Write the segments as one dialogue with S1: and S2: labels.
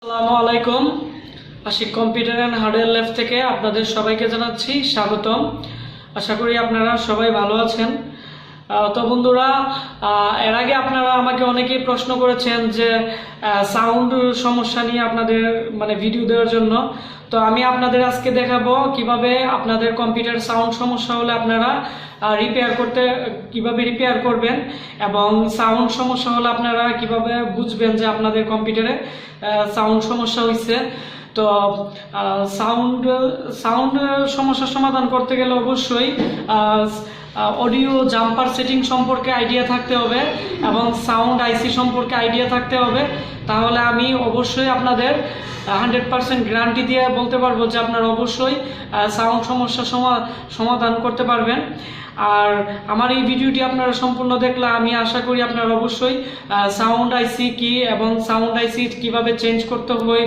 S1: আসসালামু আলাইকুম। Ashik computer and hardware lab থেকে আপনাদের সবাইকে জানাচ্ছি স্বাগতম। আশা করি আপনারা সবাই ভালো আছেন। তো বন্ধুরা, এর আগে আপনারা আমাকে অনেকেই প্রশ্ন করেছেন যে সাউন্ড সমস্যা নিয়ে আপনাদের ভিডিও দেওয়ার জন্য। তো আমি আপনাদের আজকে দেখাবো কিভাবে আপনাদের কম্পিউটার সাউন্ড সমস্যা হলে আপনারা কিভাবে রিপেয়ার করবেন, এবং সাউন্ড সমস্যা হলে আপনারা কিভাবে বুঝবেন যে আপনাদের কম্পিউটারে সাউন্ড সমস্যা হয়েছে। তো সাউন্ড সমস্যার সমাধান করতে গেলে অবশ্যই অডিও জাম্পার সেটিং সম্পর্কে আইডিয়া থাকতে হবে এবং সাউন্ড আইসি সম্পর্কে আইডিয়া থাকতে হবে। তাহলে আমি অবশ্যই আপনাদের 100% গ্যারান্টি দিয়ে বলতে পারবো যে আপনারা অবশ্যই সাউন্ড সমস্যার সমাধান করতে পারবেন। আর আমার এই ভিডিওটি আপনারা সম্পূর্ণ দেখলে আমি আশা করি আপনারা অবশ্যই সাউন্ড আইসি কি এবং সাউন্ড আইসি কিভাবে চেঞ্জ করতে হয়,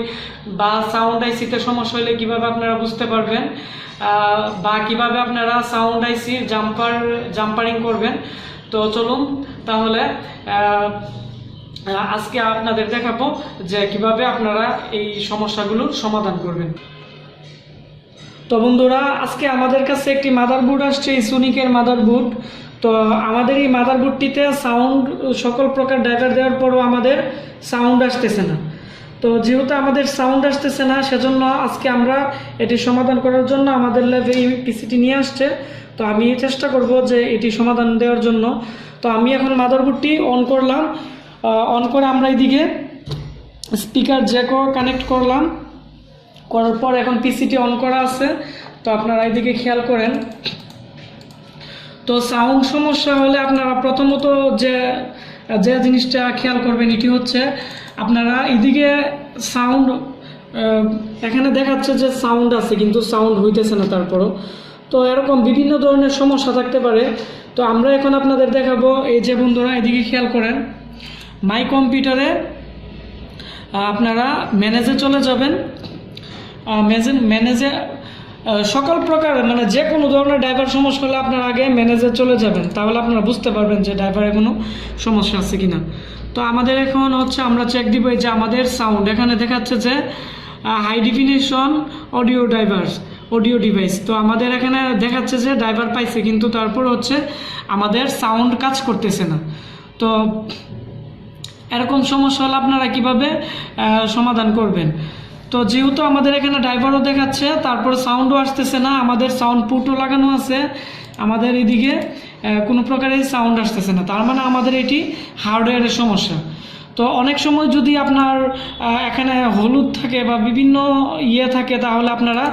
S1: বা সাউন্ড আইসিতে সমস্যা হলে কিভাবে আপনারা বুঝতে পারবেন, বা কিভাবে আপনারা সাউন্ড আইসির জাম্পারিং করবেন। তো চলুন তাহলে আজকে আপনাদের দেখাবো যে কিভাবে আপনারা এই সমস্যাগুলোর সমাধান করবেন। তো বন্ধুরা, আজকে আমাদের কাছে একটি মাদারবোর্ড আসছে, সোনিকের মাদারবোর্ড। তো আমাদের এই মাদারবোর্ডটিতে সাউন্ড সকল প্রকার ড্রাইভার দেওয়ার পরও আমাদের সাউন্ড আসতেছে না। তো যেহেতু আমাদের সাউন্ড আসতেছে না, সেজন্য আজকে আমরা এটি সমাধান করার জন্য আমাদের ল্যাবে এই পিসিটি নিয়ে আসছে। তো আমি চেষ্টা করব যে এটি সমাধান দেওয়ার জন্য। তো আমি এখন মাদারবোর্ডটি অন করলাম। অন করে আমরা এইদিকে স্পিকার জ্যাকও কানেক্ট করলাম। করার পর এখন পিসিটি অন করা আছে। তো আপনারা এইদিকে খেয়াল করেন। তো সাউন্ড সমস্যা হলে আপনারা প্রথমত যে জিনিসটা খেয়াল করবেন এটি হচ্ছে, আপনারা এইদিকে সাউন্ড এখানে দেখাচ্ছে যে সাউন্ড আছে কিন্তু সাউন্ড হইতেছে না তারপরও। তো এরকম বিভিন্ন ধরনের সমস্যা থাকতে পারে। তো আমরা এখন আপনাদের দেখাবো। এই যে বন্ধুরা, এদিকে খেয়াল করেন, মাই কম্পিউটারে আপনারা ম্যানেজে চলে যাবেন। ম্যানেজে সকল প্রকার যে কোনো ধরনের ড্রাইভার সমস্যা হলে আপনারা আগে ম্যানেজে চলে যাবেন, তাহলে আপনারা বুঝতে পারবেন যে ড্রাইভারের কোনো সমস্যা আছে কিনা। তো আমাদের এখন হচ্ছে আমরা চেক দিব যে আমাদের সাউন্ড এখানে দেখাচ্ছে যে হাই ডেফিনিশন অডিও ডিভাইস। তো আমাদের এখানে দেখাচ্ছে যে ড্রাইভার পাইছে, কিন্তু তারপর হচ্ছে আমাদের সাউন্ড কাজ করতেছে না। তো এরকম সমস্যা হলে আপনারা কিভাবে সমাধান করবেন। তো যেহেতু আমাদের এখানে ড্রাইভারও দেখাচ্ছে, তারপর সাউন্ডও আসতেছে না, আমাদের সাউন্ড পুটও লাগানো আছে, আমাদের এদিকে কোনো প্রকারের সাউন্ড আসতেছে না, তার মানে আমাদের এটি হার্ডওয়্যারের সমস্যা। তো অনেক সময় যদি আপনার এখানে হলুদ থাকে বা বিভিন্ন থাকে, তাহলে আপনারা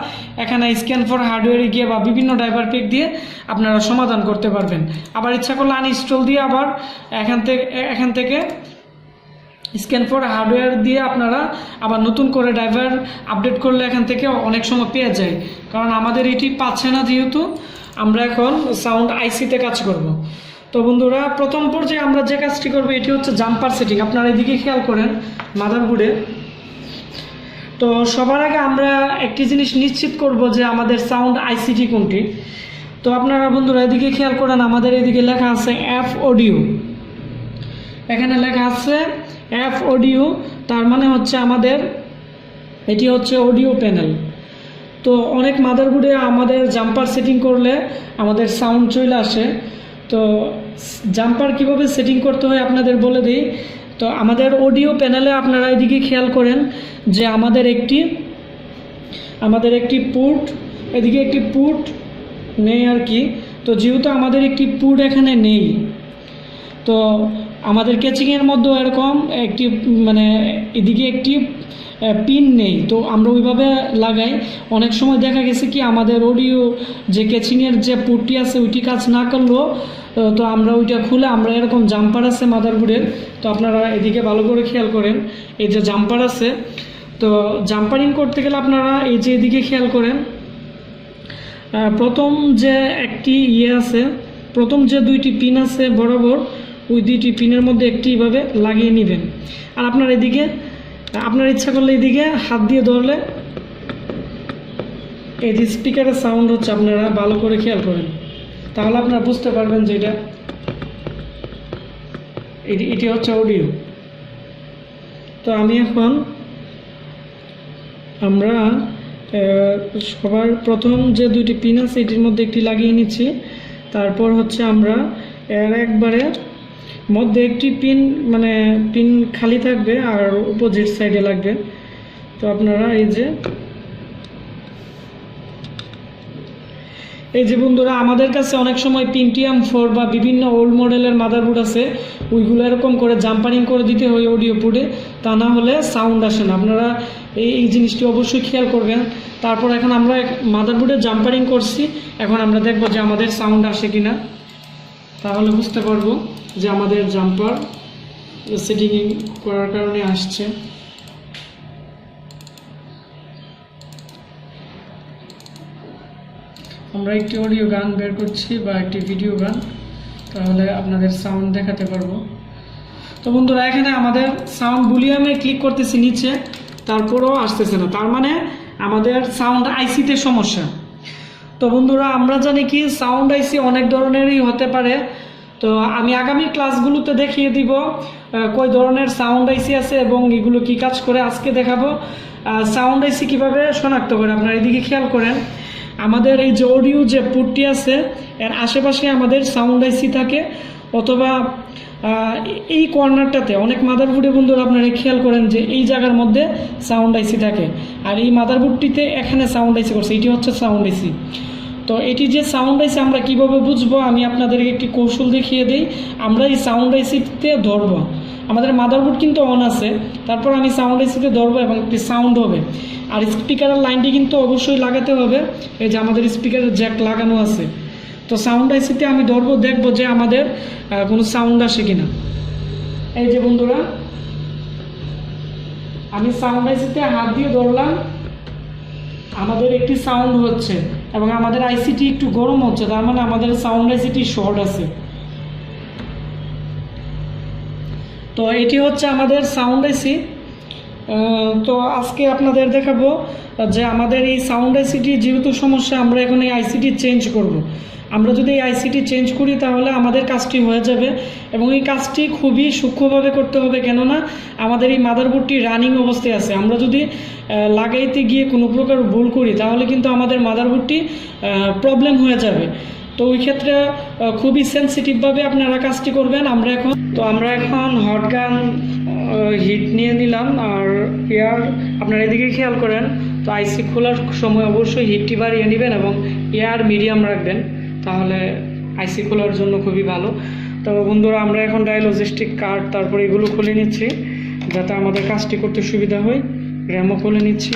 S1: এখানে স্ক্যান ফর হার্ডওয়্যারে গিয়ে বা বিভিন্ন ড্রাইভার পেক দিয়ে আপনারা সমাধান করতে পারবেন। আবার ইচ্ছা করলে আনইনস্টল দিয়ে আবার এখান থেকে স্ক্যান ফর হার্ডওয়্যার দিয়ে আপনারা আবার নতুন করে ড্রাইভার আপডেট করলে এখান থেকে অনেক সময় পেয়ে যায়। কারণ আমাদের এটি পাচ্ছে না, যেহেতু আমরা এখন সাউন্ড আইসিতে কাজ করব। তো বন্ধুরা, প্রথম পর্যায়ে আমরা যে কাজটি করবো এটি হচ্ছে জাম্পার সেটিং। আপনারা এদিকে খেয়াল করেন মাদারবোর্ডে। তো সবার আগে আমরা একটি জিনিস নিশ্চিত করব যে আমাদের সাউন্ড আইসিটি কোনটি। তো আপনারা বন্ধুরা এদিকে খেয়াল করেন, আমাদের এদিকে লেখা আছে এফ অডিও। এখানে লেখা আছে এফ অডিও, তার মানে হচ্ছে আমাদের এটি হচ্ছে অডিও প্যানেল। তো অনেক মাদারবোর্ডে আমাদের জাম্পার সেটিং করলে আমাদের সাউন্ড চলে আসে। তো জাম্পার কিভাবে সেটিং করতে হয় আপনাদের বলে দিই। তো আমাদের অডিও প্যানেলে আপনারা এদিকে খেয়াল করেন যে আমাদের একটি পুট, এদিকে একটি পুট নেই আর কি। তো যেহেতু আমাদের একটি পুট এখানে নেই, তো আমাদের ক্যাচিংয়ের মধ্যেও এরকম একটি এদিকে একটি পিন নেই। তো আমরা ওইভাবে লাগাই। অনেক সময় দেখা গেছে কি আমাদের অডিও যে ক্যাচিংয়ের যে পুটটি আছে ওইটি কাজ না করলেও, তো আমরা ওইটা খুলে আমরা এরকম জাম্পার আছে মাদারবোর্ডের। তো আপনারা এদিকে ভালো করে খেয়াল করেন, এই যে জাম্পার আছে। তো জাম্পারিং করতে গেলে আপনারা এই যে এদিকে খেয়াল করেন, প্রথম যে একটি আছে, প্রথম যে দুইটি পিন আছে বরাবর, ওই দুইটি পিনের মধ্যে একটি এইভাবে লাগিয়ে নেবেন। আর আপনার এদিকে আপনার ইচ্ছা করলে এদিকে হাত দিয়ে ধরলে এই যে স্পিকারের সাউন্ড হচ্ছে, আপনারা ভালো করে খেয়াল করেন, তাহলে আপনারা বুঝতে পারবেন যে এটি হচ্ছে অডিও। তো আমি এখন আমরা সবার প্রথম যে দুইটি পিন আছে এটির মধ্যে একটি লাগিয়ে নিচ্ছি। তারপর হচ্ছে আমরা এর একবারে মধ্যে একটি পিন পিন খালি থাকবে আর অপোজিট সাইডে লাগবে। তো আপনারা এই যে বন্ধুরা, আমাদের কাছে অনেক সময় Pentium 4 বা বিভিন্ন ওল্ড মডেলের মাদারবোর্ড আছে, ওইগুলো এরকম করে জাম্পারিং করে দিতে হয় অডিও পোর্টে, তা না হলে সাউন্ড আসে না। আপনারা এই জিনিসটি অবশ্যই খেয়াল করবেন। তারপর এখন আমরা মাদারবোর্ডে জাম্পারিং করছি, এখন আমরা দেখব যে আমাদের সাউন্ড আসে কিনা, তাহলে বুঝতে পারবো যে আমাদের জাম্পার সেটিং করার কারণে আসছে। আমরা একটি অডিও গান বের করছি বা একটি ভিডিও গান, তাহলে আপনাদের সাউন্ড দেখাতে পারবো। তো বন্ধুরা, এখানে আমাদের সাউন্ড ভলিউমে ক্লিক করতেছি নিচে, তারপরেও আসতেছে না, তার মানে আমাদের সাউন্ড আইসিতে সমস্যা। তো বন্ধুরা, আমরা জানি কি সাউন্ড আইসি অনেক ধরনেরই হতে পারে। তো আমি আগামী ক্লাসগুলোতে দেখিয়ে দিব কই ধরনের সাউন্ড আইসি আছে এবং এগুলো কি কাজ করে আজকে দেখাবো। সাউন্ড আইসি কীভাবে শনাক্ত করে আপনারা এদিকে খেয়াল করেন। আমাদের এই যে অডিও যে পোর্টটি আছে এর আশেপাশে আমাদের সাউন্ড আইসি থাকে, অথবা এই কর্নারটাতে অনেক মাদারবোর্ডে বন্ধুরা আপনারা খেয়াল করেন যে এই জায়গার মধ্যে সাউন্ড আইসি থাকে, আর এই মাদারবোর্ডটিতে এখানে সাউন্ড আইসি করছে, এটি হচ্ছে সাউন্ড আইসি। তো এটি যে সাউন্ড আইসি আমরা কীভাবে বুঝবো, আমি আপনাদেরকে একটি কৌশল দেখিয়ে দিই। আমরা এই সাউন্ড আইসিতে ধরবো, আমাদের মাদারবোর্ড কিন্তু অন আছে, তারপর আমি সাউন্ড আইসিতে ধরবো এবং একটি সাউন্ড হবে। আর স্পিকারের লাইনটি কিন্তু অবশ্যই লাগাতে হবে, এই যে আমাদের স্পিকারের জ্যাক লাগানো আছে। তো সাউন্ড আইসিতে আমি ধরবো, দেখবো যে আমাদের কোনো সাউন্ড আসে কিনা। এই যে বন্ধুরা, আমি সাউন্ড আইসিতে হাত দিয়ে ধরলাম, আমাদের একটি সাউন্ড হচ্ছে এবং আমাদের আইসিটি একটু গরম হচ্ছে, তার মানে আমাদের সাউন্ড আইসিটি শর্ট আছে। তো এটি হচ্ছে আমাদের সাউন্ড আইসি। তো আজকে আপনাদের দেখাবো যে আমাদের এই সাউন্ড আইসিটি যেহেতু সমস্যা, আমরা এখন এই আইসিটি চেঞ্জ করব। আমরা যদি এই আইসিটি চেঞ্জ করি তাহলে আমাদের কাজটি হয়ে যাবে, এবং এই কাজটি খুবই সূক্ষ্মভাবে করতে হবে, কেননা আমাদের এই মাদারবোর্ডটি রানিং অবস্থায় আছে। আমরা যদি লাগাইতে গিয়ে কোনো প্রকার ভুল করি তাহলে কিন্তু আমাদের মাদারবোর্ডটি প্রবলেম হয়ে যাবে। তো ওই ক্ষেত্রে খুবই সেন্সিটিভভাবে আপনারা কাজটি করবেন। আমরা এখন হট গান হিট নিয়ে নিলাম, আর এয়ার আপনারা এদিকে খেয়াল করেন। তো আইসি খোলার সময় অবশ্যই হিটটি বাড়িয়ে নেবেন এবং এয়ার মিডিয়াম রাখবেন, তাহলে আইসি খোলার জন্য খুবই ভালো। তো বন্ধুরা, আমরা এখন ডায়ালজিস্টিক কার্ড তারপরে এগুলো খুলে নিচ্ছি যাতে আমাদের কাজটি করতে সুবিধা হয়। র্যামও খুলে নিচ্ছি।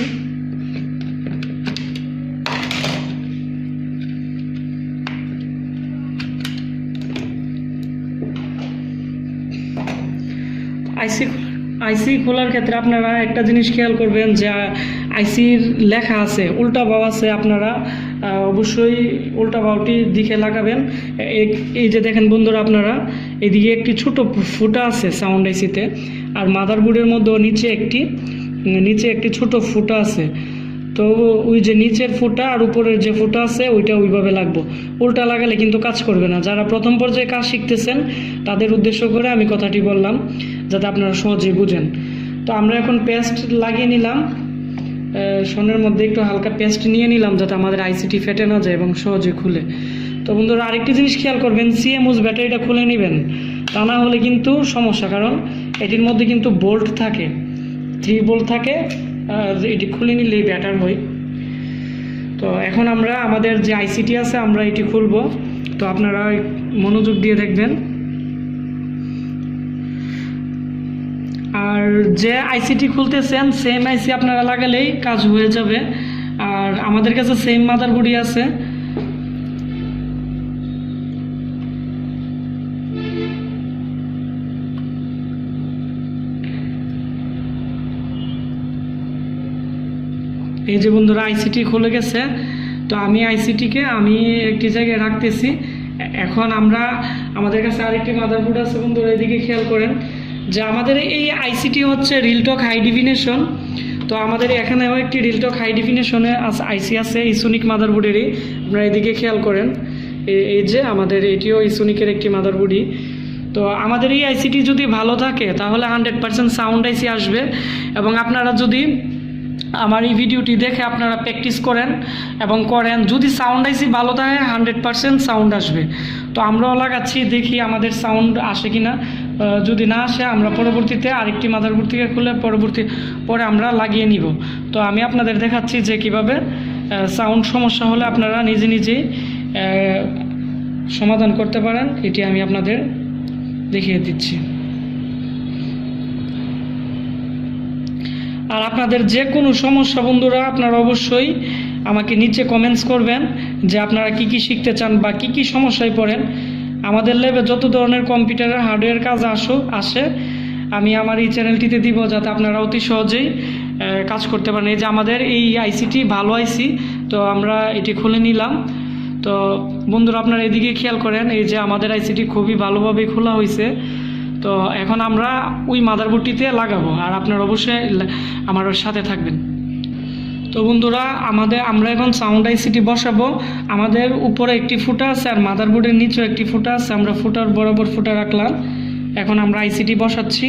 S1: আইসি খোলার ক্ষেত্রে আপনারা একটা জিনিস খেয়াল করবেন যে আইসির লেখা আছে, উল্টা বাও আছে, আপনারা অবশ্যই উল্টা বাউটি দিকে লাগাবেন। এই যে দেখেন বন্ধুরা, আপনারা এদিকে একটি ছোট ফুটা আছে সাউন্ড আইসিতে, আর মাদারবোর্ডের মধ্যেও নিচে একটি ছোট ফুটা আছে। তো ওই যে নিচের ফুটা আর উপরের যে ফুটা আছে ওইটা ওইভাবে লাগবো, উল্টা লাগালে কিন্তু কাজ করবে না। যারা প্রথম পর্যায়ে কাজ শিখতেছেন তাদের উদ্দেশ্য করে আমি কথাটি বললাম, যাতে আপনারা সহজেই বুঝেন। তো আমরা এখন পেস্ট লাগিয়ে নিলাম, সোনের মধ্যে একটু হালকা পেস্ট নিয়ে নিলাম যাতে আমাদের আইসিটি ফেটে না যায় এবং সহজে খুলে। তো বন্ধুরা, আরেকটি জিনিস খেয়াল করবেন, সিএমওস ব্যাটারিটা খুলে নেবেন, তা না হলে কিন্তু সমস্যা, কারণ এটির মধ্যে কিন্তু বোল্ট থাকে, 3 বোল্ট থাকে, এটি খুলে নিলেই ব্যাটার হয়। তো এখন আমরা আমাদের যে আইসিটি আছে আমরা এটি খুলব। তো আপনারা মনোযোগ দিয়ে দেখবেন। আর যে আইসিটি খুলতেছেন সেম আইসি আপনারা লাগালেই কাজ হয়ে যাবে। আর আমাদের কাছে সেম মাদারবোর্ডই আছে। এই যে বন্ধুরা, আইসিটি খুলে গেছে। তো আমি আইসিটিকে একটি জায়গায় রাখতেছি। এখন আমাদের কাছে আরেকটি মাদারবোর্ড আছে বন্ধুরা, এদিকে খেয়াল করেন যে আমাদের এই আইসিটি হচ্ছে রিলটক হাই ডেফিনেশন। তো আমাদের এখানেও একটি রিলটক হাই ডেফিনেশনে আইসি আছে ইসোনিক মাদারবোর্ডেরই, আপনারা এদিকে খেয়াল করেন। এই যে আমাদের এটিও ইসোনিকের একটি মাদারবোর্ডই। তো আমাদের এই আইসিটি যদি ভালো থাকে তাহলে 100% সাউন্ড আইসি আসবে। এবং আপনারা যদি আমার এই ভিডিওটি দেখে আপনারা প্র্যাকটিস করেন এবং করেন। যদি সাউন্ড আইসি ভালো থাকে 100% সাউন্ড আসবে। তো আমরাও লাগাচ্ছি, দেখি আমাদের সাউন্ড আসে কি না। যদি না আসে আমরা পরবর্তীতে আরেকটি মাদারবোর্ড থেকে খুলে পরে আমরা লাগিয়ে নিব। তো আমি আপনাদের দেখাচ্ছি যে কিভাবে সাউন্ড সমস্যা হলে আপনারা নিজে নিজেই সমাধান করতে পারেন, এটি আমি আপনাদের দেখিয়ে দিচ্ছি। আর আপনাদের যে কোনো সমস্যা বন্ধুরা আপনারা অবশ্যই আমাকে নিচে কমেন্টস করবেন যে আপনারা কি কি শিখতে চান বা কি কি সমস্যায় পড়েন। আমাদের ল্যাবে যত ধরনের কম্পিউটারের হার্ডওয়্যার কাজ আসে আমি আমার এই চ্যানেলটিতে দিব, যাতে আপনারা অতি সহজেই কাজ করতে পারেন। এই যে আমাদের এই আইসিটি ভালো আইসি, তো আমরা এটি খুলে নিলাম। তো বন্ধুরা আপনারা এদিকে খেয়াল করেন, এই যে আমাদের আইসিটি খুবই ভালোভাবে খোলা হয়েছে। তো এখন আমরা ওই মাদারবোর্ডটিতে লাগাবো, আর আপনারা অবশ্যই আমার সাথে থাকবেন। তো বন্ধুরা আমরা এখন সাউন্ড আইসিটি বসাবো। আমাদের উপরে একটি ফুটা আছে আর মাদারবোর্ডের নিচেও একটি ফুটা আছে, আমরা ফুটার বরাবর ফুটা রাখলাম। এখন আমরা আইসিটি বসাচ্ছি।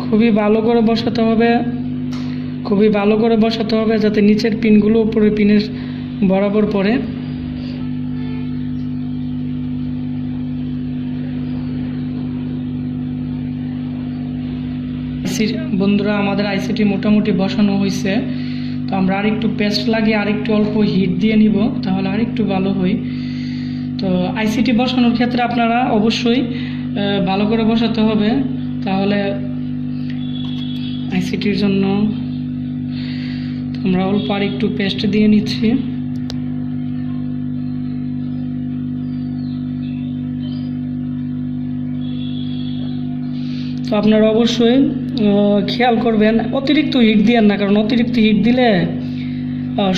S1: খুবই ভালো করে বসাতে হবে, যাতে নিচের পিনগুলো উপরের পিনের বরাবর পড়ে। বন্ধুরা আমাদের আইসিটি মোটামুটি বসানো হয়েছে। তো আমরা আরেকটু পেস্ট লাগিয়ে আরেকটু অল্প হিট দিয়ে নিব, তাহলে আরেকটু ভালো হয়। তো আইসিটি বসানোর ক্ষেত্রে আপনারা অবশ্যই ভালো করে বসাতে হবে, তাহলে আইসিটির জন্য আমরা অল্প আরেকটু পেস্ট দিয়ে নিচ্ছি। তো আপনারা অবশ্যই খেয়াল করবেন অতিরিক্ত হিট দিয়েন না, কারণ অতিরিক্ত হিট দিলে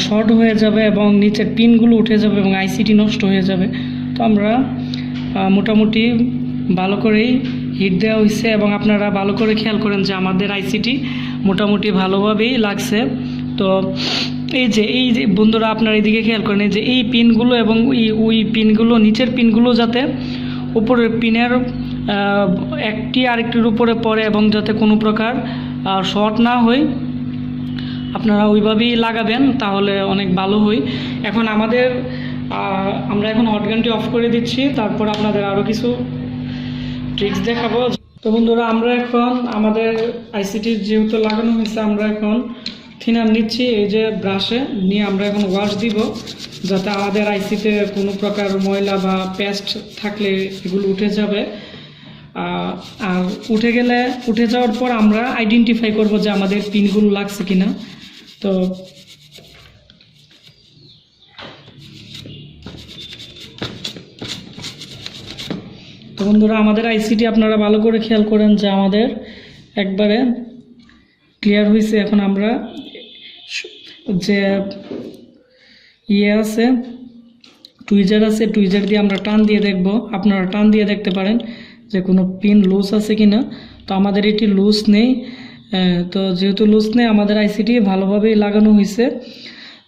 S1: শর্ট হয়ে যাবে এবং নিচের পিনগুলো উঠে যাবে এবং আইসিটি নষ্ট হয়ে যাবে। তো আমরা মোটামুটি ভালো করেই হিট দেওয়া হয়েছে, এবং আপনারা ভালো করে খেয়াল করেন যে আমাদের আইসিটি মোটামুটি ভালোভাবেই লাগছে। তো এই যে বন্ধুরা আপনারা এইদিকে খেয়াল করেন, যে এই পিনগুলো এবং ওই পিনগুলো, নিচের পিনগুলো যাতে উপরের পিনের একটি আরেকটির উপরে পড়ে এবং যাতে কোনো প্রকার শর্ট না হয়, আপনারা ওইভাবেই লাগাবেন, তাহলে অনেক ভালো হয়। এখন আমরা এখন হটগানটি অফ করে দিচ্ছি, তারপর আপনাদের আরও কিছু ট্রিক্স দেখাবো। তো বন্ধুরা আমরা এখন আমাদের আইসিটি যেহেতু লাগানো হয়েছে, আমরা এখন থিনার নিচ্ছি, এই যে ব্রাশে নিয়ে আমরা এখন ওয়াশ দিব, যাতে আমাদের আইসিতে কোনো প্রকার ময়লা বা পেস্ট থাকলে এগুলো উঠে যাবে। আর উঠে যাওয়ার পর আমরা আইডেন্টিফাই করব যে আমাদের পিনগুলো লাগছে কিনা। তো বন্ধুরা আমাদের আইসিটি আপনারা ভালো করে খেয়াল করেন যে আমাদের একবারে ক্লিয়ার হয়েছে। এখন আমরা যে আছে টুইজার দিয়ে আমরা টান দিয়ে দেখব। আপনারা টান দিয়ে দেখতে পারেন যে কোনো পিন লুজ আছে কিনা। তো আমাদের এটি লুজ নেই। তো যেহেতু লুজ নেই, আমাদের আইসিটি ভালোভাবেই লাগানো হয়েছে।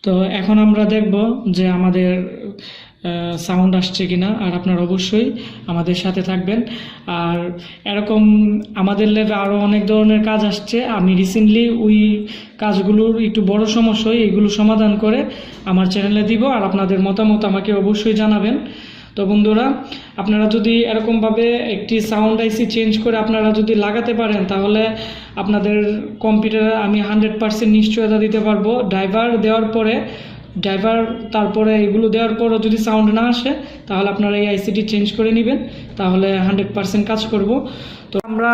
S1: তো এখন আমরা দেখব যে আমাদের সাউন্ড আসছে কিনা। আর আপনারা অবশ্যই আমাদের সাথে থাকবেন। আর এরকম আমাদের ল্যাবে আরও অনেক ধরনের কাজ আসছে। আমি রিসেন্টলি ওই কাজগুলোর একটু বড় সমস্যা হয়, এগুলো সমাধান করে আমার চ্যানেলে দিব, আর আপনাদের মতামত আমাকে অবশ্যই জানাবেন। তো বন্ধুরা আপনারা যদি এরকমভাবে একটি সাউন্ড আইসি চেঞ্জ করে আপনারা যদি লাগাতে পারেন, তাহলে আপনাদের কম্পিউটারে আমি 100% নিশ্চয়তা দিতে পারবো। তারপরে এগুলো দেওয়ার পরও যদি সাউন্ড না আসে, তাহলে আপনারা এই আইসিটি চেঞ্জ করে নেবেন, তাহলে 100% কাজ করব। তো আমরা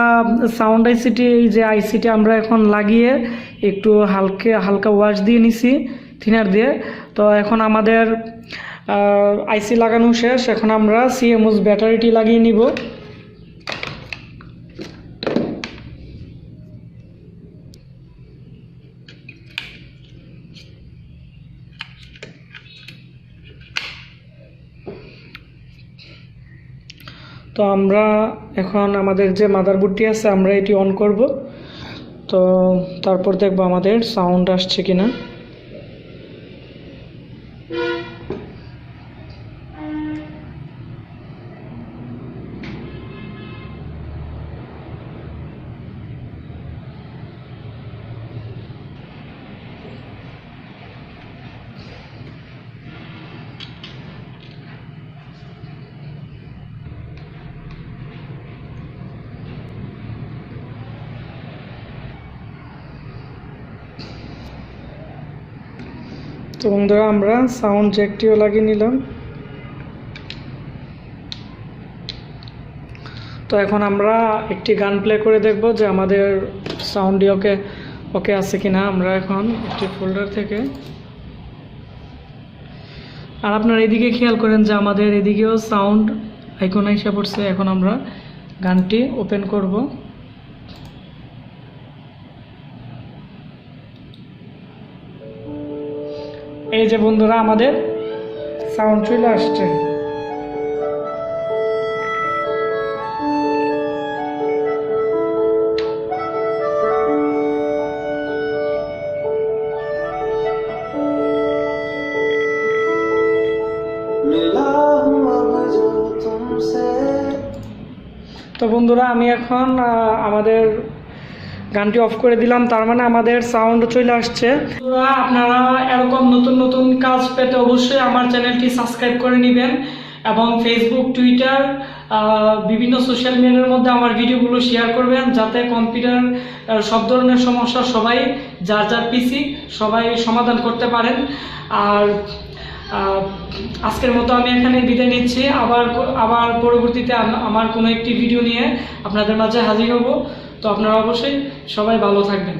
S1: সাউন্ড আইসিটি, এই যে আইসিটি আমরা এখন লাগিয়ে একটু হালকা ওয়াশ দিয়ে নিছি থিনার দিয়ে। তো এখন আমাদের আইসি লাগানো শেষ। এখন আমরা সিএমওস ব্যাটারিটি লাগিয়ে নিব। তো আমরা এখন আমাদের যে মাদারবোর্ডটি আছে আমরা এটি অন করব। তো তারপর দেখব আমাদের সাউন্ড আসছে কিনা। তো বন্ধুরা আমরা সাউন্ড জ্যাকটিও লাগিয়ে নিলাম। তো এখন আমরা একটি গান প্লে করে দেখব যে আমাদের সাউন্ডই ওকে আছে কিনা। আমরা এখন একটি ফোল্ডার থেকে, আর আপনারা এদিকে খেয়াল করেন যে আমাদের এদিকেও সাউন্ড আইকন এসে পড়ছে। এখন আমরা গানটি ওপেন করব। এই যে বন্ধুরা আমাদের সাউন্ড চলে আসছে। তো বন্ধুরা আমি এখন আমাদের গানটি অফ করে দিলাম, তার মানে আমাদের সাউন্ড চলে আসছে। আপনারা এরকম নতুন নতুন কাজ পেতে অবশ্যই আমার চ্যানেলটি সাবস্ক্রাইব করে নেবেন এবং ফেসবুক, টুইটার, বিভিন্ন সোশ্যাল মিডিয়ার মধ্যে আমার ভিডিওগুলো শেয়ার করবেন, যাতে কম্পিউটার সব ধরনের সমস্যা সবাই যার পিসি সবাই সমাধান করতে পারেন। আর আজকের মতো আমি এখানে বিদায় নিচ্ছি। আবার পরবর্তীতে আমার কোনো একটি ভিডিও নিয়ে আপনাদের মাঝে হাজির হব। তো আপনারা অবশ্যই সবাই ভালো থাকবেন।